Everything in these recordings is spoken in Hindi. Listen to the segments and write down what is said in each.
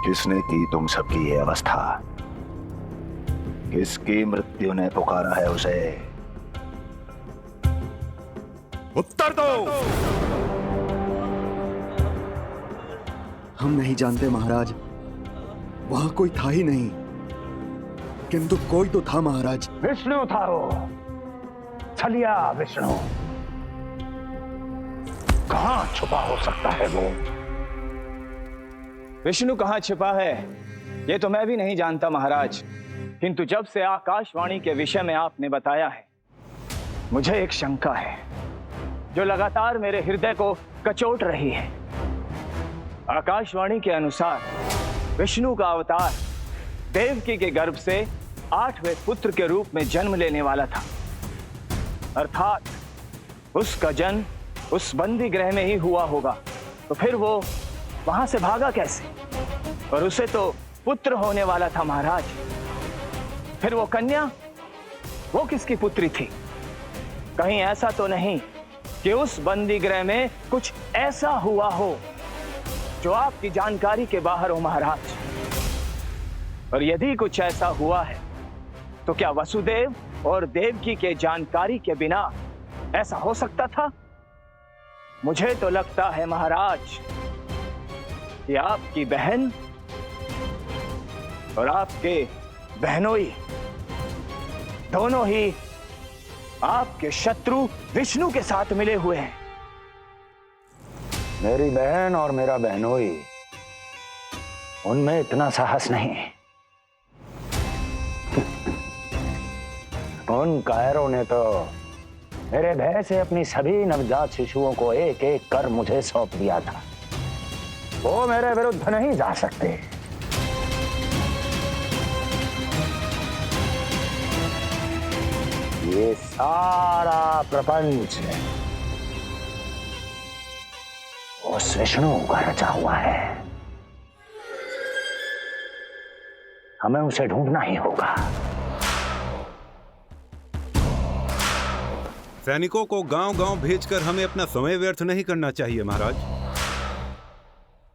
किसने की तुम सबकी ये अवस्था? किसकी मृत्यु ने पुकारा है उसे? उत्तर दो। हम नहीं जानते महाराज, वहां कोई था ही नहीं, किंतु कोई तो था महाराज। विष्णु था वो, छलिया विष्णु। कहां छुपा हो सकता है वो? विष्णु कहां छिपा है ये तो मैं भी नहीं जानता महाराज, किंतु जब से आकाशवाणी के विषय में आपने बताया है, मुझे एक शंका है जो लगातार मेरे हृदय को कचोट रही है। आकाशवाणी के अनुसार विष्णु का अवतार देवकी के गर्भ से 8वें पुत्र के रूप में जन्म लेने वाला था, अर्थात उसका जन्म उस बंदी गृह में ही हुआ होगा। तो फिर वो वहां से भागा कैसे? और उसे तो पुत्र होने वाला था महाराज। फिर वो कन्या, वो किसकी पुत्री थी? कहीं ऐसा तो नहीं कि उस बंदी गृह में कुछ ऐसा हुआ हो जो आपकी जानकारी के बाहर हो महाराज? और यदि कुछ ऐसा हुआ है तो क्या वसुदेव और देवकी के जानकारी के बिना ऐसा हो सकता था? मुझे तो लगता है महाराज कि आपकी बहन और आपके बहनोई दोनों ही आपके शत्रु विष्णु के साथ मिले हुए हैं। मेरी बहन और मेरा बहनोई, उनमें इतना साहस नहीं। उन कायरों ने तो मेरे भय से अपनी सभी नवजात शिशुओं को एक एक कर मुझे सौंप दिया था। वो मेरे विरुद्ध नहीं जा सकते। ये सारा प्रपंच उस विष्णु का रचा हुआ है। हमें उसे ढूंढना ही होगा। सैनिकों को गांव-गांव भेजकर हमें अपना समय व्यर्थ नहीं करना चाहिए महाराज।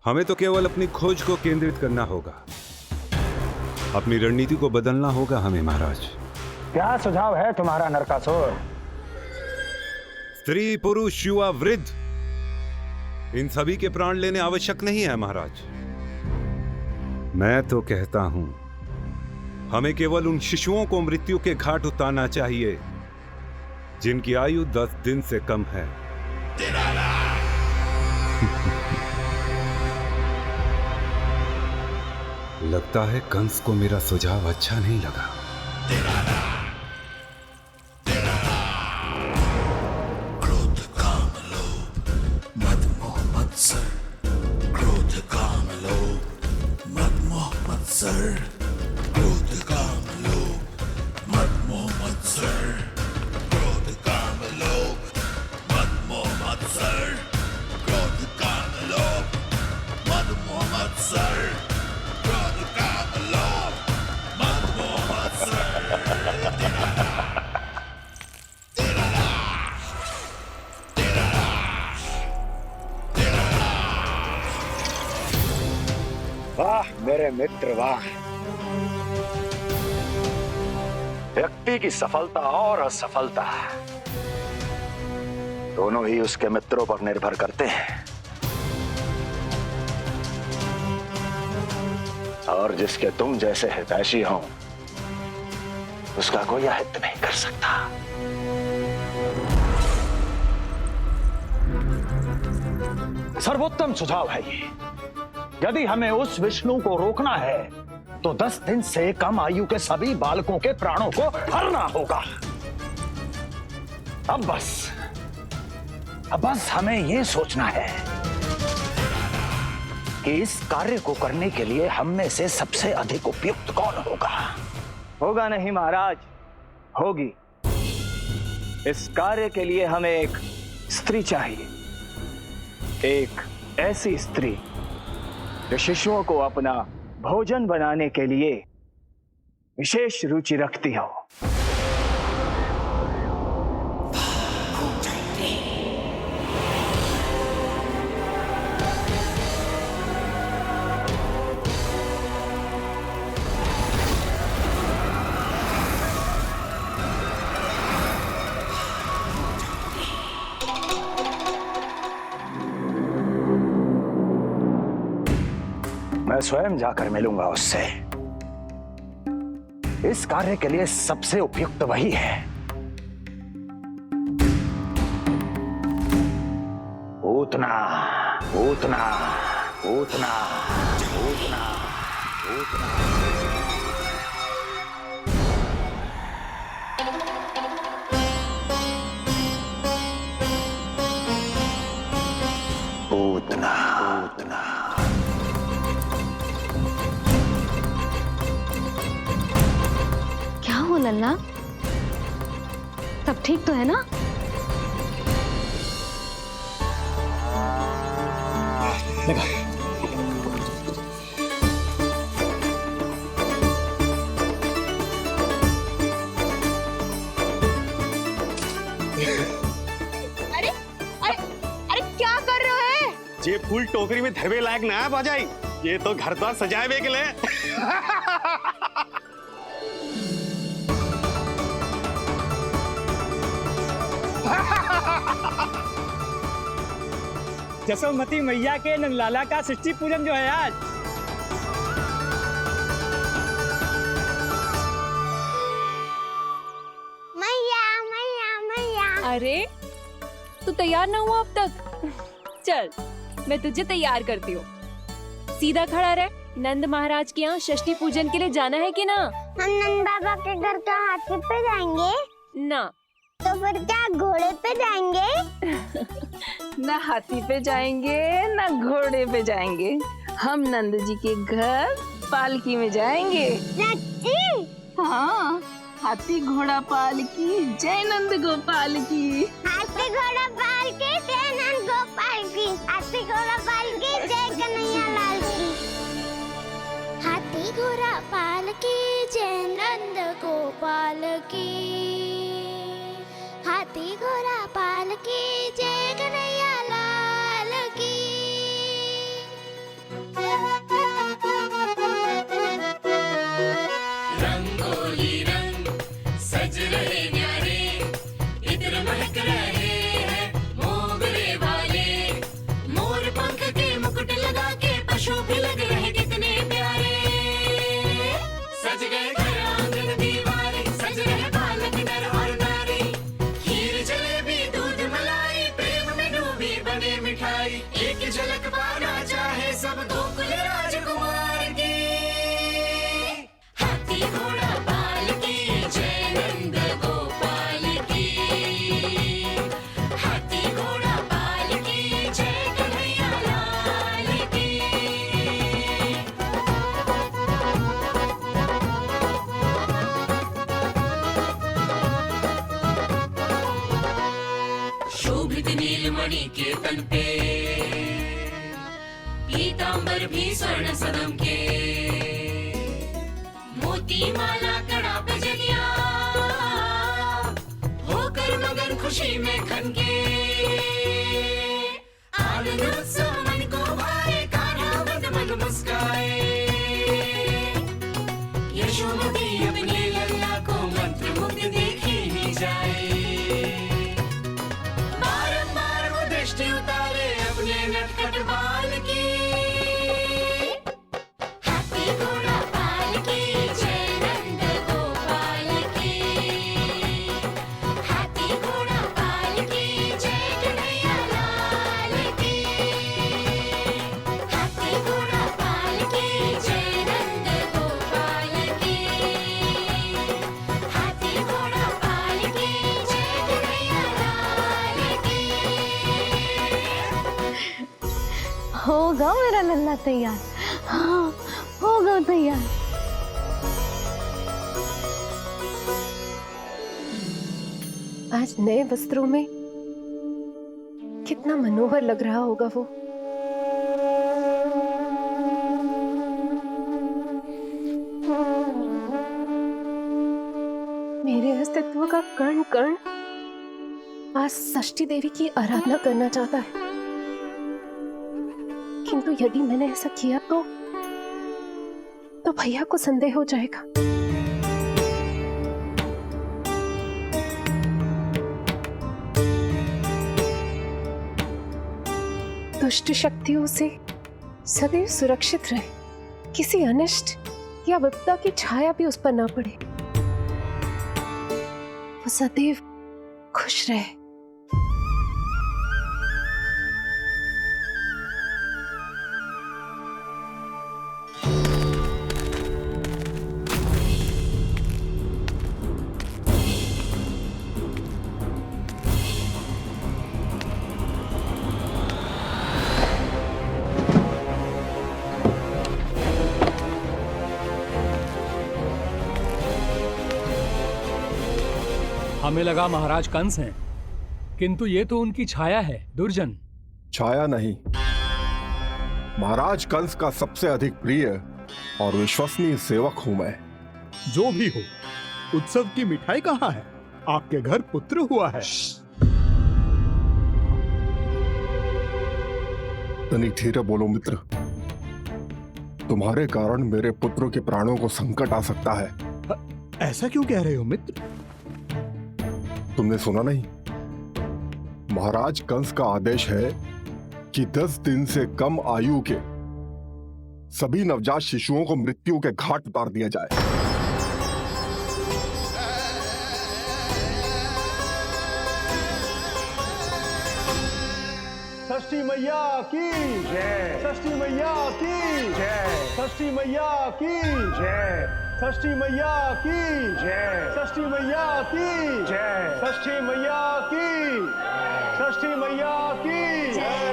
हमें तो केवल अपनी खोज को केंद्रित करना होगा। अपनी रणनीति को बदलना होगा हमें महाराज। क्या सुझाव है तुम्हारा नरकासुर? स्त्री, पुरुष, युवा, वृद्ध, इन सभी के प्राण लेने आवश्यक नहीं है महाराज। मैं तो कहता हूं हमें केवल उन शिशुओं को मृत्यु के घाट उतारना चाहिए जिनकी आयु 10 दिन से कम है। लगता है कंस को मेरा सुझाव अच्छा नहीं लगा। क्रोध काम लोभ मद मोह मत्सर, क्रोध काम लोभ मद मोह मत्सर, क्रोध काम लोभ मद मोह मत्सर, क्रोध काम लोभ मद मोह मत्सर, क्रोध काम लोभ मद मोह मत्सर, क्रोध काम लोभ मद मोह मत्सर। वाह मेरे मित्र वाह। व्यक्ति की सफलता और असफलता दोनों ही उसके मित्रों पर निर्भर करते हैं, और जिसके तुम जैसे हितैषी हो उसका कोई अहित नहीं कर सकता। सर्वोत्तम सुझाव है ये। यदि हमें उस विष्णु को रोकना है तो 10 दिन से कम आयु के सभी बालकों के प्राणों को हरना होगा। अब बस हमें यह सोचना है कि इस कार्य को करने के लिए हम में से सबसे अधिक उपयुक्त कौन होगा। होगा नहीं महाराज, होगी। इस कार्य के लिए हमें एक स्त्री चाहिए, एक ऐसी स्त्री जो शिशुओं को अपना भोजन बनाने के लिए विशेष रुचि रखती हो। स्वयं जाकर मिलूंगा उससे। इस कार्य के लिए सबसे उपयुक्त वही है। पूतना, पूतना, पूतना, पूतना, पूतना। पूतना, पूतना। क्या हो लल्ला, सब ठीक तो है ना? अरे अरे अरे क्या कर रहे हो है? ये फूल टोकरी में धरवे लायक ना है बाजाई, ये तो घर द्वार सजाए के लिए। जसोमती मैया के नंदलाला का षष्ठी पूजन जो है आज। मैया मैया मैया। अरे तू तैयार ना हुआ अब तक? चल मैं तुझे तैयार करती हूँ। सीधा खड़ा रह। नंद महाराज के यहाँ षष्ठी पूजन के लिए जाना है कि ना? हम नंद बाबा के घर का हाथी पे जाएंगे ना। तो फिर क्या घोड़े पे जाएंगे? ना हाथी पे जाएंगे ना घोड़े पे जाएंगे, हम नंद जी के घर पालकी में जाएंगे। सच्ची? हाँ, हाथी घोड़ा पालकी जय नंद गोपाल की। हाथी घोड़ा पाल के जय नंद गोपाल की। हाथी घोड़ा पाल के जय कन्हैया लाल की। हाथी घोड़ा पाल के जय नंद गोपाल की। हाथी घोड़ा पाल के जय कन्हैया लाल की। रंगोली रंग सज रहे न्यारे, इत्र महक रहे हैं मोगरे वाले। मोर पंख के मुकुट लगा के पशु भी लग रहे कितने प्यारे। सज गए घर आंगन दीवारे, सज रहे बालक नर और नारी। खीर जलेबी दूध मलाई, प्रेम में डूबी बने मिठाई। एक झलक पाना चाहे सब गोकुल राजकुमार की। हाथी घोड़ा पाल की जय नंद गोपाल की। हाथी घोड़ा पाल की जय कन्हैया लाल की। शोभित नीलमणि के तन पे, पीतांबर भी स्वर्ण सदम के। मोती माला कड़ा पे जलिया, होकर मगन खुशी में खनके। आनंद उत्सव मन को भाए, कान्हा बंद मन मुस्काए। यशोमती अपने लल्ला को मंत्र मुग्ध देखी ही जाए। बारंबार वो दृष्टि उतारे अपने नटखट बाल की। हाथी घोड़ा पाल की जय नंद गोपाल की। हाथी घोड़ा पाल की जय कन्हैया लाल की। हाथी घोड़ा पाल की जय नंद गोपाल की। हाथी घोड़ा पाल की जय कन्हैया लाल की। होगा मेरा लल्ला तैयार। हाँ होगा तैयार। आज नए वस्त्रों में कितना मनोहर लग रहा होगा वो। मेरे अस्तित्व का कण कण आज षष्ठी देवी की आराधना करना चाहता है, किंतु यदि मैंने ऐसा किया तो भैया को संदेह हो जाएगा। दुष्ट शक्तियों से सदैव सुरक्षित रहे, किसी अनिष्ट या विपदा की छाया भी उस पर ना पड़े, वो सदैव खुश रहे। हमें लगा महाराज कंस हैं, किंतु ये तो उनकी छाया है दुर्जन। छाया नहीं, महाराज कंस का सबसे अधिक प्रिय और विश्वसनीय सेवक हूं मैं। जो भी हो, उत्सव की मिठाई कहाँ है? आपके घर पुत्र हुआ है। तनिक धीरे बोलो मित्र, तुम्हारे कारण मेरे पुत्र के प्राणों को संकट आ सकता है। ऐसा क्यों कह रहे हो मित्र? तुमने सुना नहीं? महाराज कंस का आदेश है कि 10 दिन से कम आयु के सभी नवजात शिशुओं को मृत्यु के घाट उतार दिया जाए। षष्ठी मैया की जय, षष्ठी मैया की जय, षष्ठी मैया की जय, षष्ठी मैया की जय, षष्ठी मैया की जय, षष्ठी मैया की, षष्ठी मैया की जय।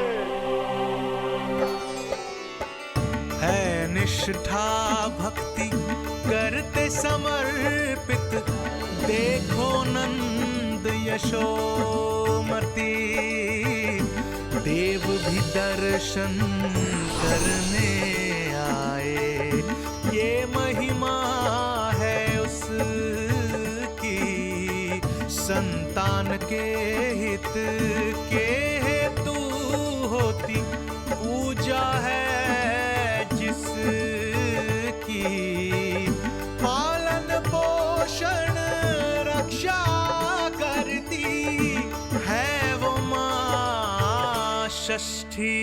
है निष्ठा भक्ति करते समर्पित, देखो नंद यशोमती, देव भी दर्शन करने आए। ये महिमा है उसकी, संतान के हित के हेतु होती पूजा है जिसकी, पालन पोषण रक्षा करती है वो मां षष्ठी।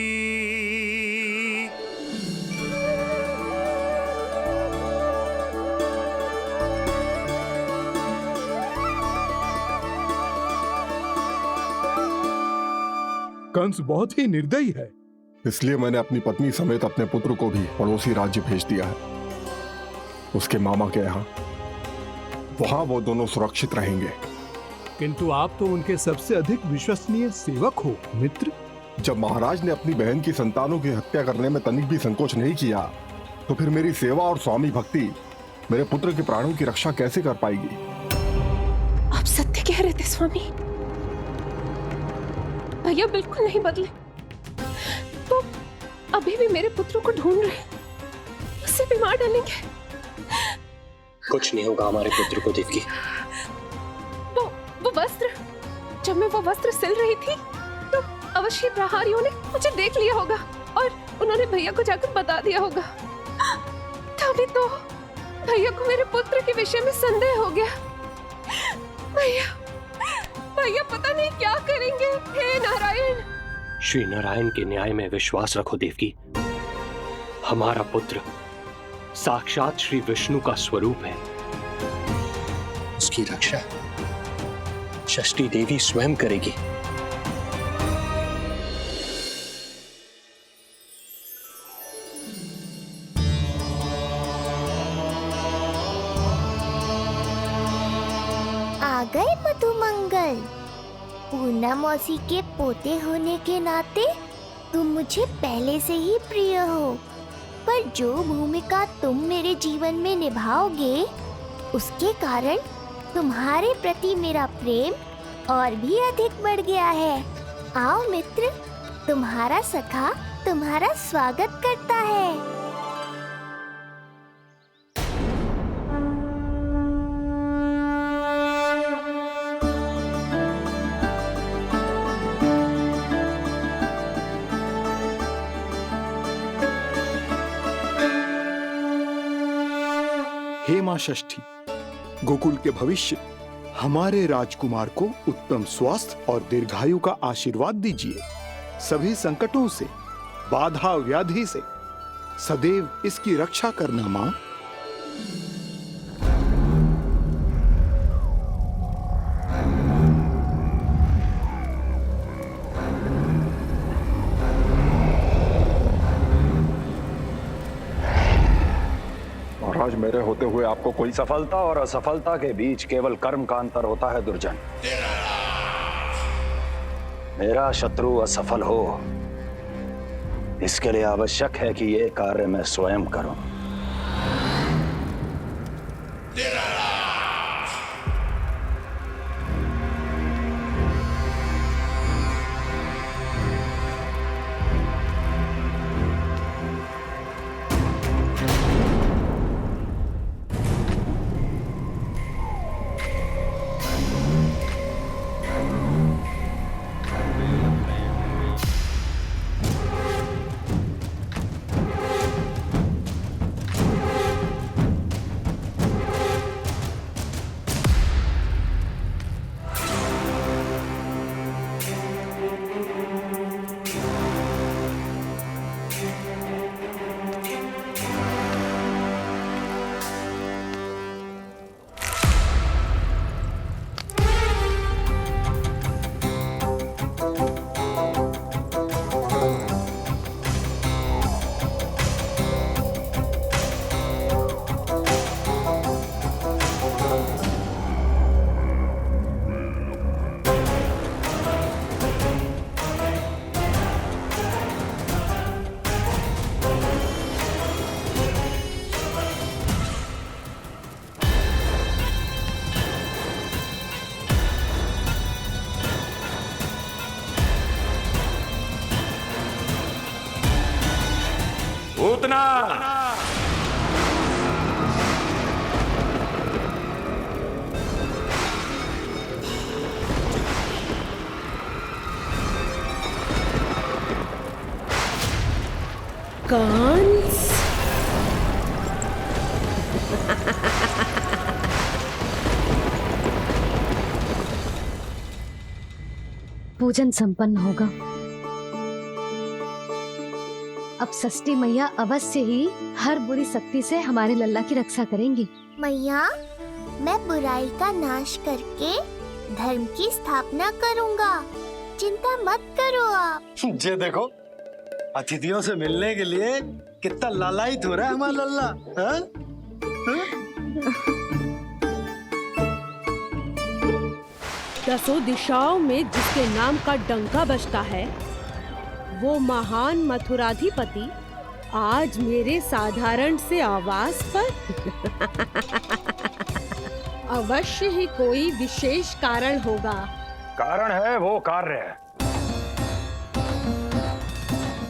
कंस बहुत ही निर्दयी है। इसलिए मैंने अपनी पत्नी समेत अपने पुत्र को भी पड़ोसी राज्य भेज दिया है, उसके मामा के यहाँ। वहां वो दोनों सुरक्षित रहेंगे। किंतु आप तो उनके सबसे अधिक विश्वसनीय सेवक हो मित्र। जब महाराज ने अपनी बहन की संतानों की हत्या करने में तनिक भी संकोच नहीं किया, तो फिर मेरी सेवा और स्वामी भक्ति मेरे पुत्र के प्राणों की रक्षा कैसे कर पाएगी? आप सत्य कह रहे थे स्वामी। भैया बिल्कुल नहीं बदले, तो अभी भी मेरे पुत्रों को ढूंढ रहे, उसे भी मार डालेंगे। कुछ नहीं होगा हमारे पुत्र को देवकी। वो वस्त्र, जब मैं वो वस्त्र सिल रही थी तो अवश्य प्रहारियों ने मुझे देख लिया होगा और उन्होंने भैया को जाकर बता दिया होगा। तभी तो भैया को मेरे पुत्र के विषय में संदेह हो गया। भैया पता नहीं क्या करेंगे। हे नारायण। श्री नारायण के न्याय में विश्वास रखो देवकी। हमारा पुत्र साक्षात श्री विष्णु का स्वरूप है। उसकी रक्षा षष्ठी देवी स्वयं करेगी। आ गए मधुमंगल। पूर्णा मौसी के पोते होने के नाते तुम मुझे पहले से ही प्रिय हो, पर जो भूमिका तुम मेरे जीवन में निभाओगे उसके कारण तुम्हारे प्रति मेरा प्रेम और भी अधिक बढ़ गया है। आओ मित्र, तुम्हारा सखा तुम्हारा स्वागत करता है। हे मां षष्ठी, गोकुल के भविष्य हमारे राजकुमार को उत्तम स्वास्थ्य और दीर्घायु का आशीर्वाद दीजिए। सभी संकटों से, बाधा व्याधि से सदैव इसकी रक्षा करना मां। महाराज, मेरे होते हुए आपको कोई सफलता और असफलता के बीच केवल कर्म का अंतर होता है दुर्जन। मेरा शत्रु असफल हो, इसके लिए आवश्यक है कि ये कार्य मैं स्वयं करूं। उतना कंस पूजन संपन्न होगा। अब षष्ठी मैया अवश्य ही हर बुरी शक्ति से हमारे लल्ला की रक्षा करेंगी। मैया, मैं बुराई का नाश करके धर्म की स्थापना करूंगा, चिंता मत करो आप। जे देखो, अतिथियों से मिलने के लिए कितना लालायित हो रहा है हमारा लल्ला। हाँ? दसों दिशाओं में जिसके नाम का डंका बजता है, वो महान मथुराधिपति आज मेरे साधारण से आवास पर। अवश्य ही कोई विशेष कारण होगा। कारण है वो कार्य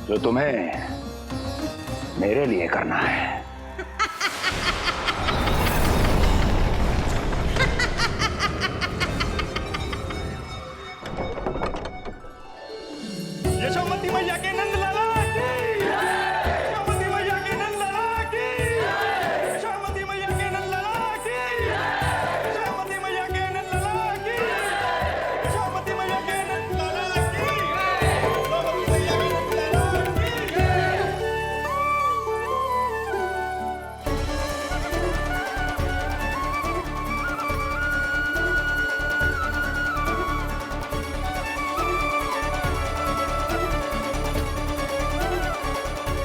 जो तुम्हें मेरे लिए करना है। यशोमती मैया के नंद लाला की, यशोमती मैया के नंद लाला की, यशोमती मैया के नंद लाला की, यशोमती मैया के नंद लाला की, यशोमती मैया के नंद लाला की, यशोमती मैया के नंद लाला की।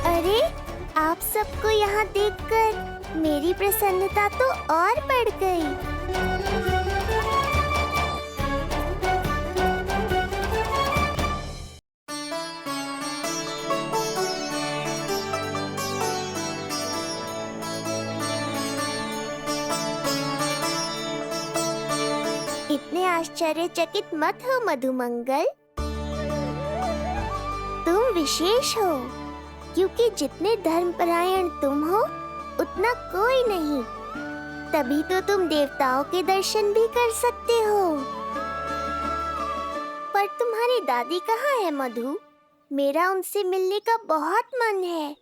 अरे, आप सबको यहाँ देखकर मेरी प्रसन्नता तो और बढ़ गई। इतने आश्चर्यचकित मत हो मधुमंगल, तुम विशेष हो, क्योंकि जितने धर्मपरायण तुम हो उतना कोई नहीं। तभी तो तुम देवताओं के दर्शन भी कर सकते हो। पर तुम्हारी दादी कहाँ है मधु? मेरा उनसे मिलने का बहुत मन है।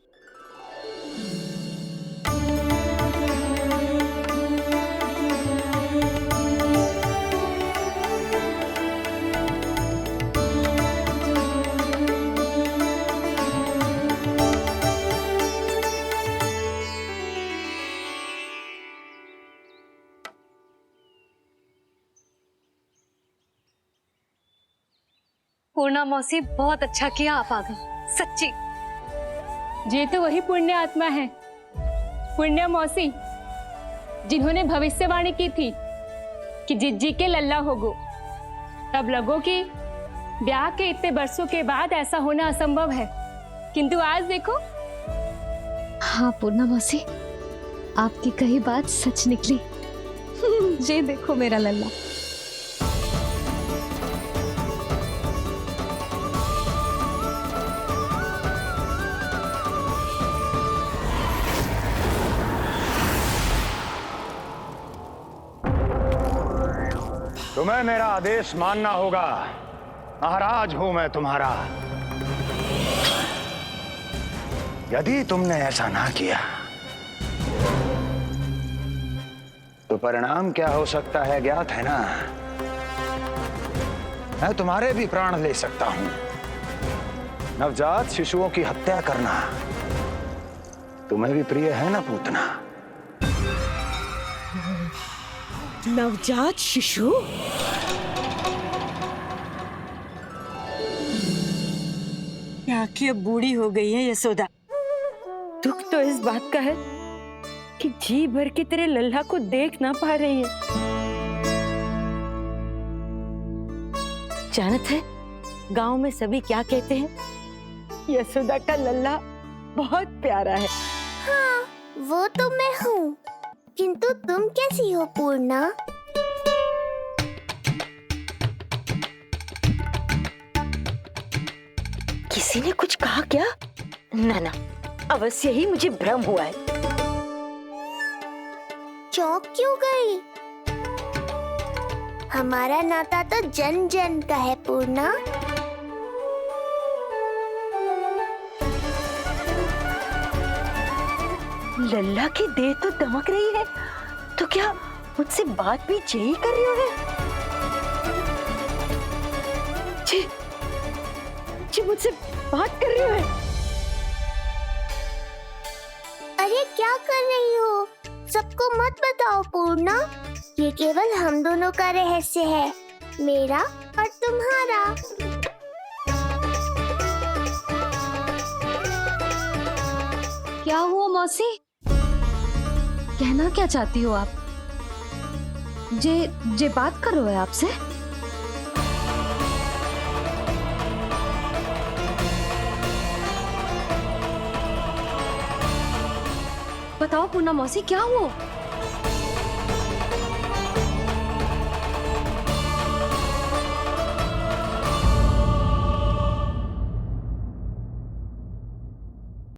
पूर्णा मौसी, बहुत अच्छा किया आप आ गए, सच्ची। ये तो वही पुण्य आत्मा है, पुण्य मौसी, जिन्होंने भविष्यवाणी की थी कि जिज्जी के लल्ला होगो। तब लगो कि ब्याह के इतने बरसों के बाद ऐसा होना असंभव है, किंतु आज देखो। हाँ पूर्णा मौसी, आपकी कही बात सच निकली। ये देखो मेरा लल्ला। तुम्हें मेरा आदेश मानना होगा। महाराज हूं मैं तुम्हारा। यदि तुमने ऐसा ना किया तो परिणाम क्या हो सकता है ज्ञात है ना। मैं तुम्हारे भी प्राण ले सकता हूं। नवजात शिशुओं की हत्या करना तुम्हें भी प्रिय है ना पूतना। नवजात शिशु? कि अब बूढ़ी हो गई है यशोदा। दुख तो इस बात का है कि जी भर के तेरे लल्ला को देख ना पा रही है। जानत है गांव में सभी क्या कहते हैं? यशोदा का लल्ला बहुत प्यारा है। हाँ, वो तो मैं हूँ, किंतु तुम कैसी हो पूर्णा? किसी ने कुछ कहा क्या? ना ना, अवश्य ही मुझे भ्रम हुआ है। चौंक क्यों गई? हमारा नाता तो जन जन का है पूर्णा। लल्ला की देह तो दमक रही है, तो क्या मुझसे बात भी यही कर रही हो? जी, जी मुझसे बात कर रही हो? अरे क्या कर रही हो? सबको मत बताओ पूर्णा, ये केवल हम दोनों का रहस्य है, मेरा और तुम्हारा। क्या हुआ मौसी? कहना क्या चाहती हो आप? जे बात कर रहे हो आपसे? बताओ पूर्णा मौसी, क्या हुआ?